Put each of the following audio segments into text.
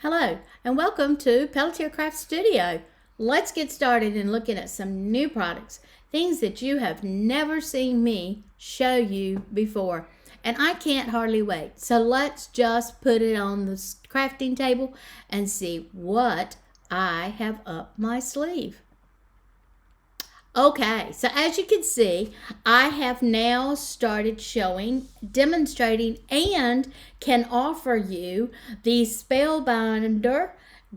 Hello and welcome to Pelletier Craft Studio. Let's get started in looking at some new products, things that you have never seen me show you before. And I can't hardly wait. So let's just put it on the crafting table and see what I have up my sleeve. Okay, so as you can see, I have now started showing, demonstrating, and can offer you the Spellbinder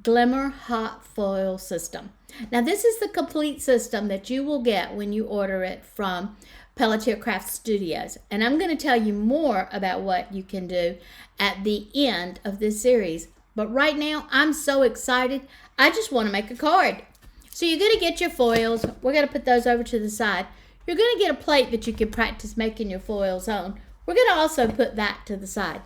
Glimmer Hot Foil System. Now this is the complete system that you will get when you order it from Pelletier Craft Studios. And I'm going to tell you more about what you can do at the end of this series. But right now, I'm so excited, I just want to make a card. So you're going to get your foils. We're going to put those over to the side. You're going to get a plate that you can practice making your foils on. We're going to also put that to the side.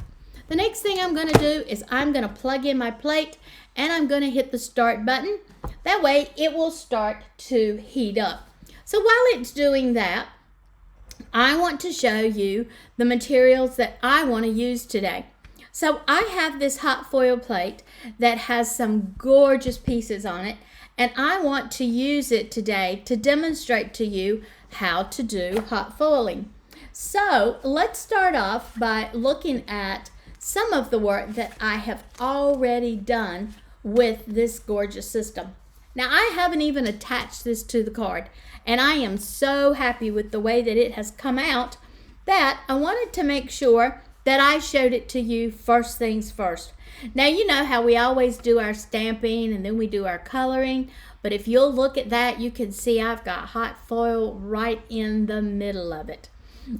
The next thing I'm going to do is I'm going to plug in my plate and I'm going to hit the start button. That way it will start to heat up. So while it's doing that, I want to show you the materials that I want to use today. So I have this hot foil plate that has some gorgeous pieces on it. And I want to use it today to demonstrate to you how to do hot foiling. So let's start off by looking at some of the work that I have already done with this gorgeous system. Now I haven't even attached this to the card, and I am so happy with the way that it has come out that I wanted to make sure that I showed it to you first things first. Now you know how we always do our stamping and then we do our coloring, but if you'll look at that, you can see I've got hot foil right in the middle of it.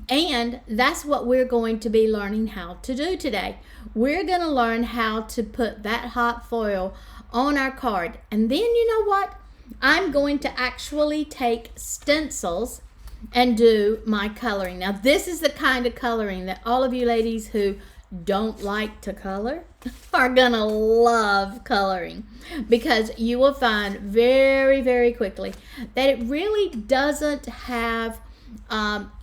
And that's what we're going to be learning how to do today. We're going to learn how to put that hot foil on our card. And then you know what? I'm going to actually take stencils and do my coloring. Now this is the kind of coloring that all of you ladies who don't like to color are gonna love coloring, because you will find very quickly that it really doesn't have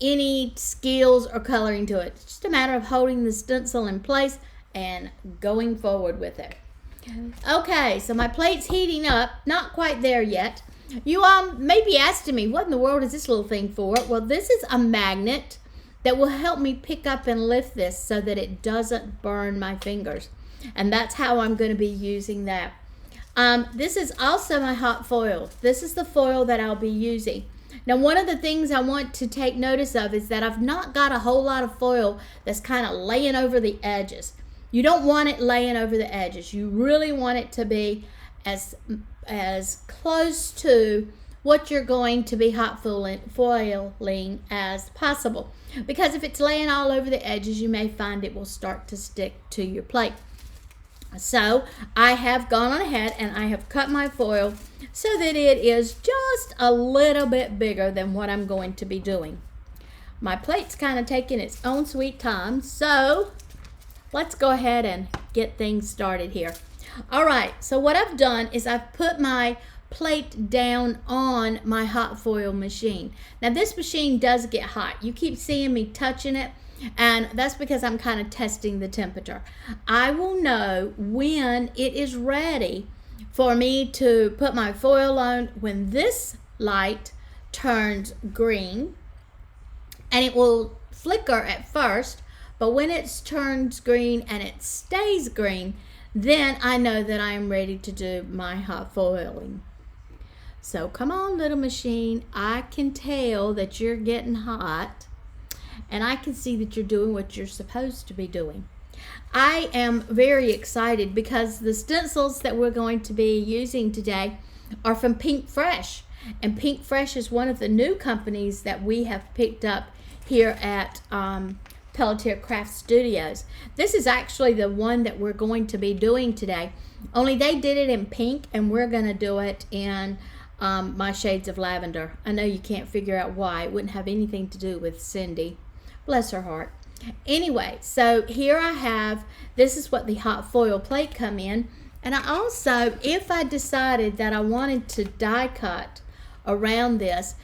any skills or coloring to it. It's just a matter of holding the stencil in place and going forward with it. Okay, so my plate's heating up, not quite there yet. You may be asking me, what in the world is this little thing for? Well, this is a magnet that will help me pick up and lift this so that it doesn't burn my fingers. And that's how I'm going to be using that. This is also my hot foil. This is the foil that I'll be using. Now, one of the things I want to take notice of is that I've not got a whole lot of foil that's kind of laying over the edges. You don't want it laying over the edges. You really want it to be as close to what you're going to be hot foiling as possible. Because if it's laying all over the edges, you may find it will start to stick to your plate. So I have gone on ahead and I have cut my foil so that it is just a little bit bigger than what I'm going to be doing. My plate's kind of taking its own sweet time, so let's go ahead and get things started here. All right, so what I've done is I've put my plate down on my hot foil machine. Now this machine does get hot. You keep seeing me touching it, and that's because I'm kind of testing the temperature. I will know when it is ready for me to put my foil on when this light turns green, and it will flicker at first, but when it turns green and it stays green, then I know that I am ready to do my hot foiling. So come on, little machine. I can tell that you're getting hot, and I can see that you're doing what you're supposed to be doing. I am very excited because the stencils that we're going to be using today are from Pink Fresh. And Pink Fresh is one of the new companies that we have picked up here at Pelletier Craft Studios. This is actually the one that we're going to be doing today. Only they did it in pink, and we're going to do it in my shades of lavender. I know you can't figure out why. It wouldn't have anything to do with Cindy. Bless her heart. Anyway, so here I have, this is what the hot foil plate come in. And I also, if I decided that I wanted to die cut around this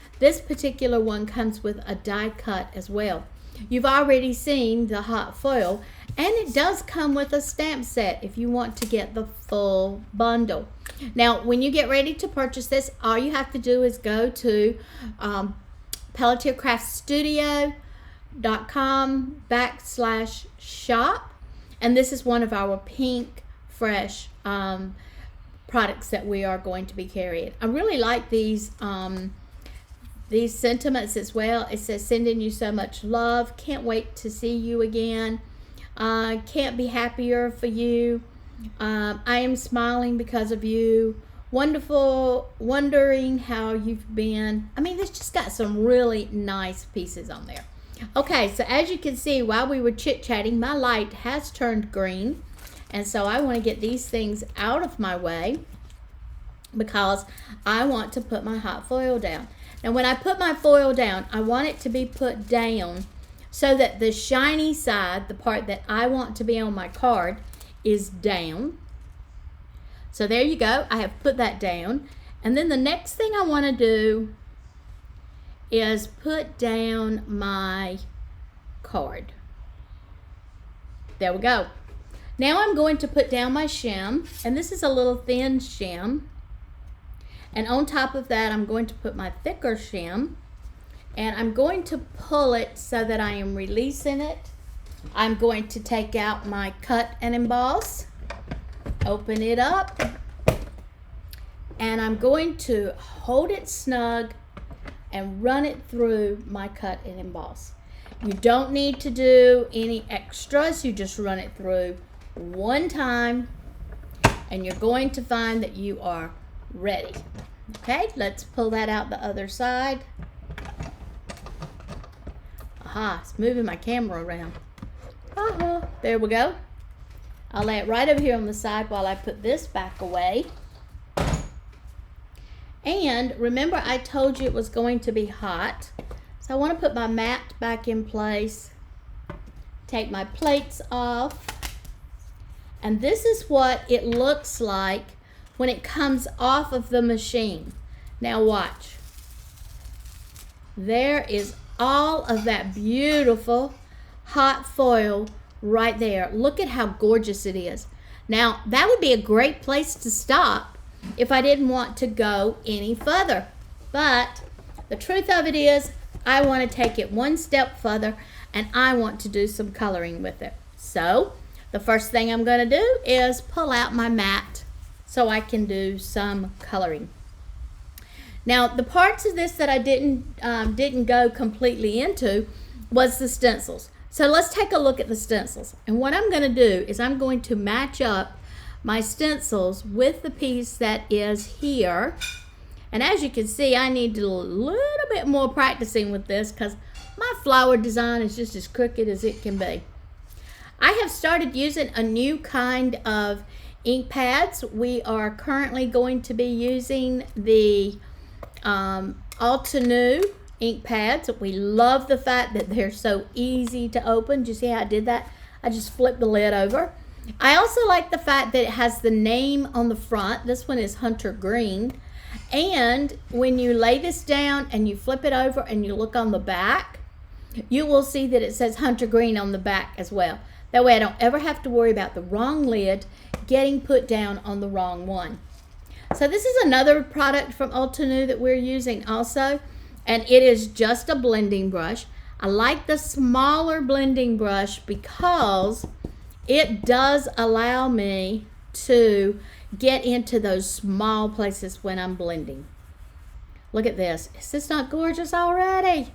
particular one comes with a die cut as well. You've already seen the hot foil, And it does come with a stamp set if you want to get the full bundle. Now, when you get ready to purchase this, all you have to do is go to Pelletier Craft Studio.com/shop. And this is one of our pink fresh products that we are going to be carrying. I really like these sentiments as well. It says, sending you so much love. Can't wait to see you again. Can't be happier for you. I am smiling because of you. Wonderful, wondering how you've been. I mean, it's just got some really nice pieces on there. Okay, so as you can see, while we were chit-chatting, my light has turned green. And so I want to get these things out of my way because I want to put my hot foil down. Now, when I put my foil down, I want it to be put down so that the shiny side, the part that I want to be on my card, is down. So there you go. I have put that down. And then the next thing I want to do is put down my card. There we go. Now I'm going to put down my shim, and this is a little thin shim. And on top of that, I'm going to put my thicker shim, and I'm going to pull it so that I am releasing it. I'm going to take out my cut and emboss, open it up, and I'm going to hold it snug and run it through my cut and emboss. You don't need to do any extras. You just run it through one time, and you're going to find that you are ready. Okay, let's pull that out the other side. Aha, it's moving my camera around. There we go. I'll lay it right over here on the side while I put this back away. And remember, I told you it was going to be hot. So I want to put my mat back in place. Take my plates off. And this is what it looks like when it comes off of the machine. Now watch. There is all of that beautiful hot foil right there. Look at how gorgeous it is. Now, that would be a great place to stop if I didn't want to go any further. But the truth of it is, I want to take it one step further, and I want to do some coloring with it. So, the first thing I'm going to do is pull out my mat so I can do some coloring. Now, the parts of this that I didn't go completely into was the stencils. So let's take a look at the stencils. And what I'm going to do is I'm going to match up my stencils with the piece that is here. And as you can see, I need a little bit more practicing with this because my flower design is just as crooked as it can be. I have started using a new kind of ink pads. We are currently going to be using the Altenew ink pads. We love the fact that they're so easy to open. Did you see how I did that? I just flipped the lid over. I also like the fact that it has the name on the front. This one is Hunter Green. And when you lay this down and you flip it over and you look on the back, you will see that it says Hunter Green on the back as well. That way I don't ever have to worry about the wrong lid getting put down on the wrong one. So this is another product from Altenew that we're using also, and it is just a blending brush. I like the smaller blending brush because it does allow me to get into those small places when I'm blending. Look at this. Is this not gorgeous already?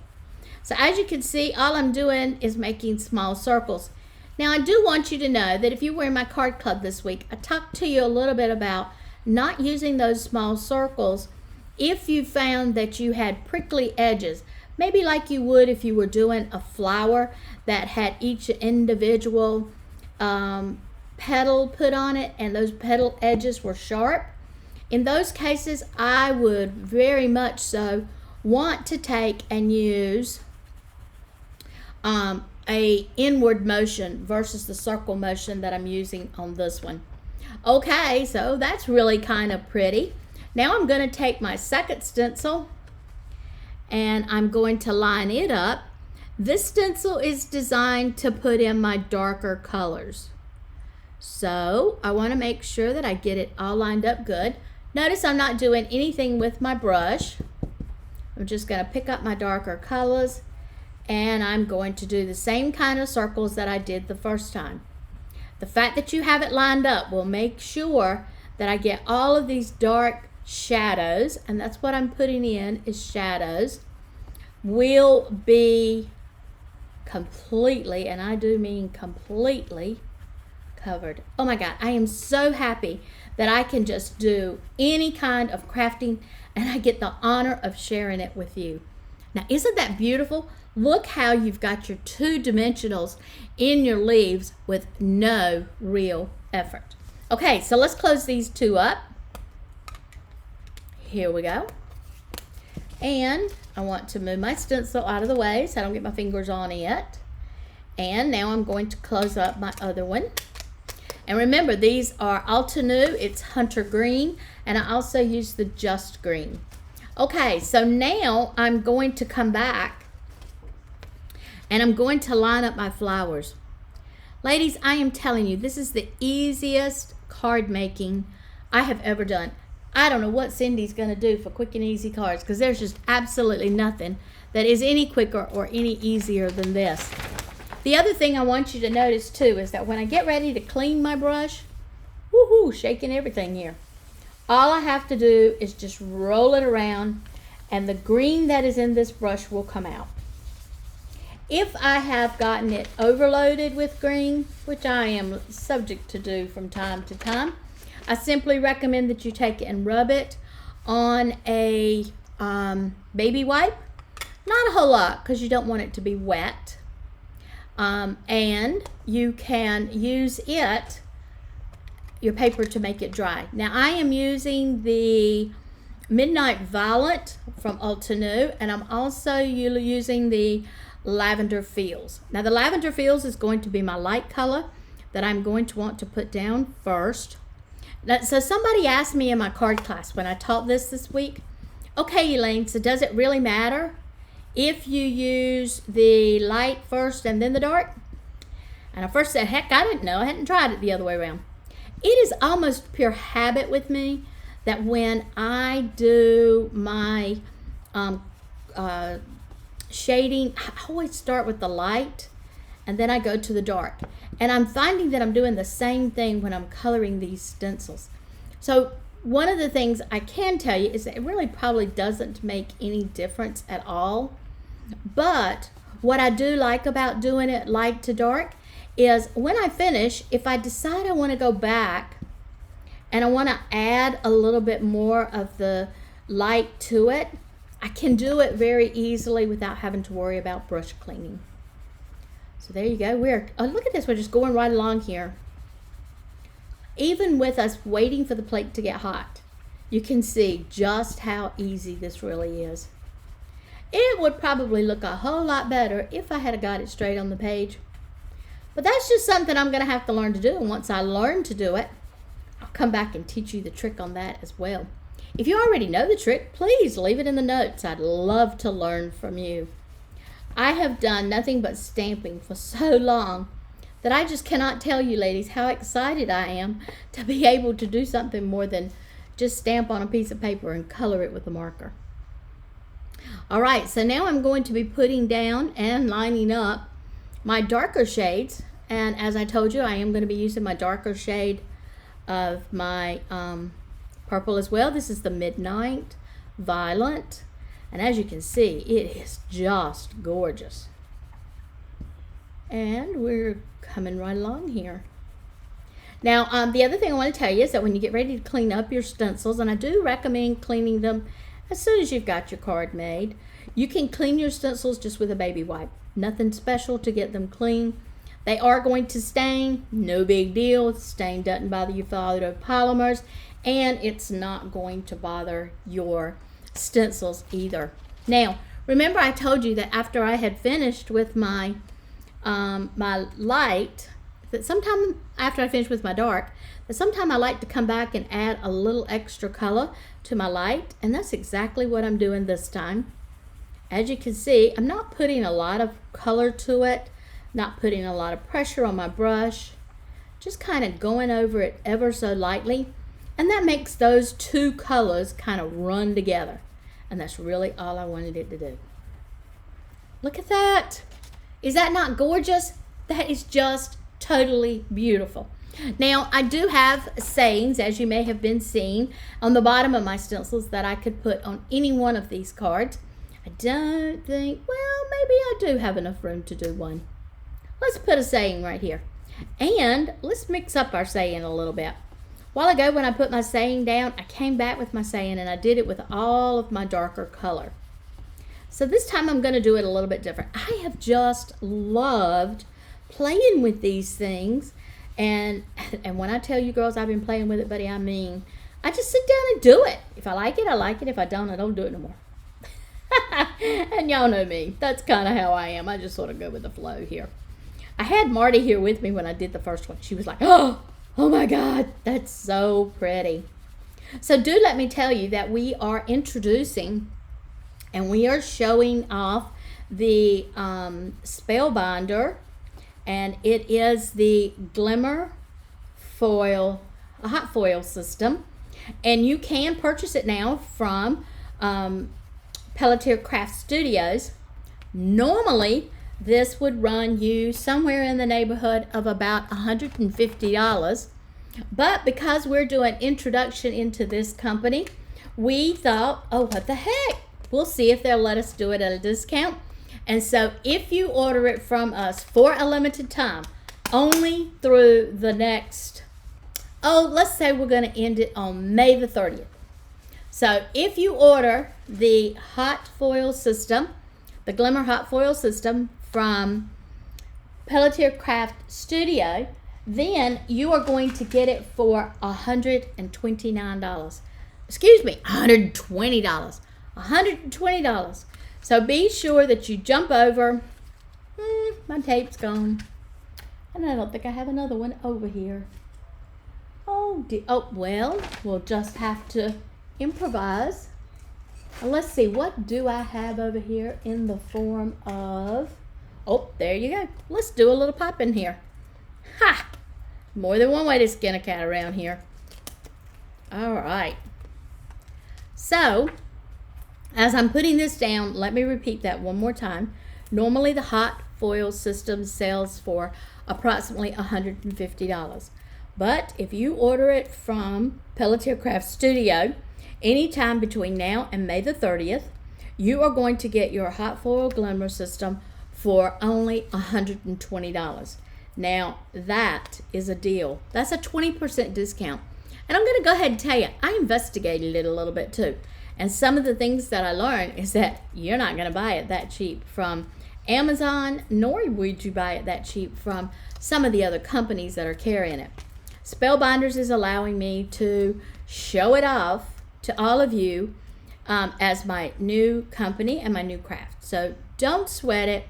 So as you can see, all I'm doing is making small circles. Now I do want you to know that if you were in my card club this week, I talked to you a little bit about not using those small circles if you found that you had prickly edges, maybe like you would if you were doing a flower that had each individual petal put on it and those petal edges were sharp. In those cases, I would very much so want to take and use a inward motion versus the circle motion that I'm using on this one. Okay, so that's really kind of pretty. Now I'm going to take my second stencil and I'm going to line it up. This stencil is designed to put in my darker colors. So I want to make sure that I get it all lined up good. Notice I'm not doing anything with my brush. I'm just going to pick up my darker colors, and I'm going to do the same kind of circles that I did the first time. The fact that you have it lined up will make sure that I get all of these dark shadows, and that's what I'm putting in is shadows, will be completely, and I do mean completely, covered. Oh my God, I am so happy that I can just do any kind of crafting and I get the honor of sharing it with you. Now, isn't that beautiful? Look how you've got your 2-dimensionals in your leaves with no real effort. Okay, so let's close these 2 up. Here we go. And I want to move my stencil out of the way so I don't get my fingers on it. And now I'm going to close up my other one. And remember, these are Altenew, it's Hunter Green, and I also use the Just Green. Okay, so now I'm going to come back and I'm going to line up my flowers. Ladies, I am telling you, this is the easiest card making I have ever done. I don't know what Cindy's going to do for quick and easy cards, because there's just absolutely nothing that is any quicker or any easier than this. The other thing I want you to notice too is that when I get ready to clean my brush, woohoo, shaking everything here. All I have to do is just roll it around and the green that is in this brush will come out. If I have gotten it overloaded with green, which I am subject to do from time to time, I simply recommend that you take it and rub it on a baby wipe. Not a whole lot, because you don't want it to be wet. And you can use your paper to make it dry. Now I am using the Midnight Violet from Altenew, and I'm also using the Lavender Fields. Now the Lavender Fields is going to be my light color that I'm going to want to put down first. Now, so somebody asked me in my card class when I taught this week, okay Elaine, so does it really matter if you use the light first and then the dark? And I first said, heck, I didn't know. I hadn't tried it the other way around. It is almost pure habit with me that when I do my shading, I always start with the light and then I go to the dark. And I'm finding that I'm doing the same thing when I'm coloring these stencils. So one of the things I can tell you is that it really probably doesn't make any difference at all. But what I do like about doing it light to dark is when I finish, if I decide I want to go back and I want to add a little bit more of the light to it, I can do it very easily without having to worry about brush cleaning. So there you go. Oh, look at this. We're just going right along here. Even with us waiting for the plate to get hot, you can see just how easy this really is. It would probably look a whole lot better if I had got it straight on the page. But that's just something I'm going to have to learn to do. And once I learn to do it, I'll come back and teach you the trick on that as well. If you already know the trick, please leave it in the notes. I'd love to learn from you. I have done nothing but stamping for so long that I just cannot tell you, ladies, how excited I am to be able to do something more than just stamp on a piece of paper and color it with a marker. All right, so now I'm going to be putting down and lining up my darker shades. And as I told you, I am going to be using my darker shade of my purple as well. This is the Midnight Violet. And as you can see, it is just gorgeous. And we're coming right along here. Now, the other thing I want to tell you is that when you get ready to clean up your stencils, and I do recommend cleaning them as soon as you've got your card made, you can clean your stencils just with a baby wipe. Nothing special to get them clean. They are going to stain, no big deal. Stain doesn't bother your polymers, and it's not going to bother your stencils either. Now, remember I told you that after I had finished with my my light, that sometime after I finish with my dark, that sometime I like to come back and add a little extra color to my light, and that's exactly what I'm doing this time. as you can see, I'm not putting a lot of color to it, not putting a lot of pressure on my brush, just kind of going over it ever so lightly. And that makes those two colors kind of run together. And that's really all I wanted it to do. Look at that. Is that not gorgeous? That is just totally beautiful. Now, I do have sayings, as you may have been seeing, on the bottom of my stencils that I could put on any one of these cards. I don't think, well, maybe I do have enough room to do one. Let's put a saying right here. And let's mix up our saying a little bit. A while ago when I put my saying down, I came back with my saying and I did it with all of my darker color. So this time I'm going to do it a little bit different. I have just loved playing with these things. And when I tell you girls I've been playing with it, buddy, I mean, I just sit down and do it. If I like it, I like it. If I don't do it no more. And y'all know me. That's kind of how I am. I just sort of go with the flow here. I had Marty here with me when I did the first one. She was like, oh my God, that's so pretty. So do let me tell you that we are introducing and we are showing off the Spellbinder, and it is the Glimmer Hot Foil System. And you can purchase it now from Pelletier Craft Studios. Normally, this would run you somewhere in the neighborhood of about $150. But because we're doing introduction into this company, we thought, oh, what the heck? We'll see if they'll let us do it at a discount. And so if you order it from us for a limited time, only through the next, let's say we're going to end it on May the 30th. So if you order the hot foil system, the Glimmer Hot Foil System from Pelletier Craft Studio, then you are going to get it for $129. Excuse me, $120. $120. So be sure that you jump over. My tape's gone. And I don't think I have another one over here. Oh, well, we'll just have to improvise. Let's see, what do I have over here in the form of, there you go. Let's do a little pop in here. Ha! More than one way to skin a cat around here. All right. So, as I'm putting this down, let me repeat that one more time. Normally the hot foil system sells for approximately $150. But if you order it from Pelletier Craft Studio, anytime between now and May the 30th, you are going to get your hot foil glimmer system for only $120. Now, that is a deal. That's a 20% discount. And I'm going to go ahead and tell you, I investigated it a little bit too. And some of the things that I learned is that you're not going to buy it that cheap from Amazon, nor would you buy it that cheap from some of the other companies that are carrying it. Spellbinders is allowing me to show it off to all of you as my new company and my new craft. So don't sweat it.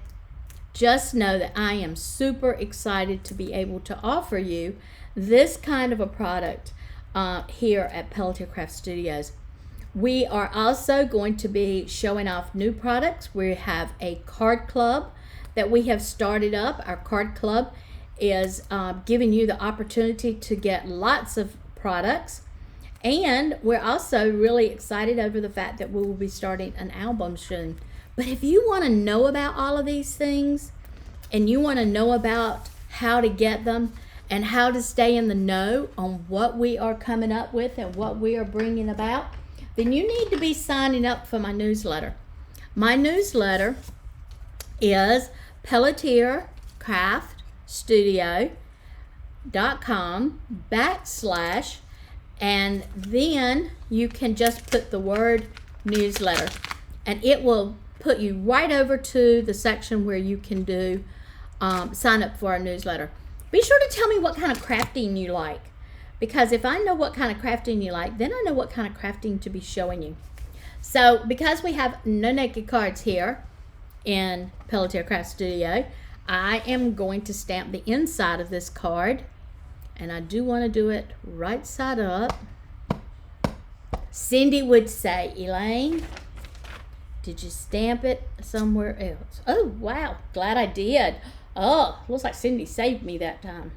Just know that I am super excited to be able to offer you this kind of a product here at Pelletier Craft Studios. We are also going to be showing off new products. We have a card club that we have started up. Our card club is giving you the opportunity to get lots of products. And we're also really excited over the fact that we will be starting an album soon. But if you want to know about all of these things and you want to know about how to get them and how to stay in the know on what we are coming up with and what we are bringing about, then you need to be signing up for my newsletter. My newsletter is PelletierCraftStudio.com/ and then you can just put the word newsletter and it will put you right over to the section where you can do sign up for our newsletter. Be sure to tell me what kind of crafting you like, because if I know what kind of crafting you like, then I know what kind of crafting to be showing you. So because we have no naked cards here in Pelletier Craft Studio, I am going to stamp the inside of this card, and I do want to do it right side up. Cindy would say, Elaine, Did you stamp it somewhere else? Oh, wow. Glad I did. Oh, looks like Cindy saved me that time.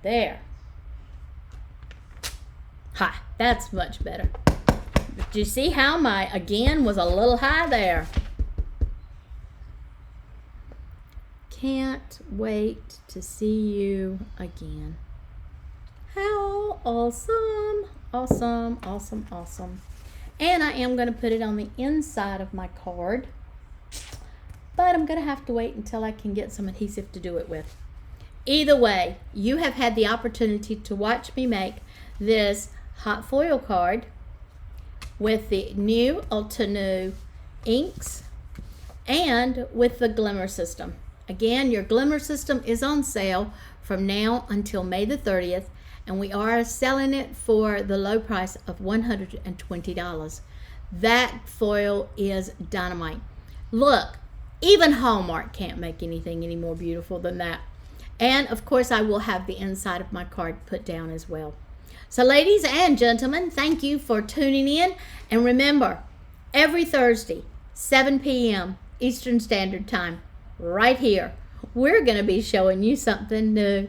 There. Ha, that's much better. Do you see how my, again, was a little high there? Can't wait to see you again. How awesome. Awesome, awesome, awesome. And I am going to put it on the inside of my card. But I'm going to have to wait until I can get some adhesive to do it with. Either way, you have had the opportunity to watch me make this hot foil card with the new Ultra New inks and with the Glimmer system. Again, your Glimmer system is on sale from now until May the 30th, and we are selling it for the low price of $120. That foil is dynamite. Look, even Hallmark can't make anything any more beautiful than that. And of course, I will have the inside of my card put down as well. So ladies and gentlemen, thank you for tuning in. And remember, every Thursday, 7 p.m. Eastern Standard Time, right here, we're going to be showing you something new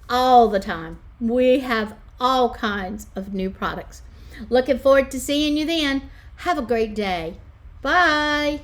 all the time. We have all kinds of new products. Looking forward to seeing you then. Have a great day. Bye.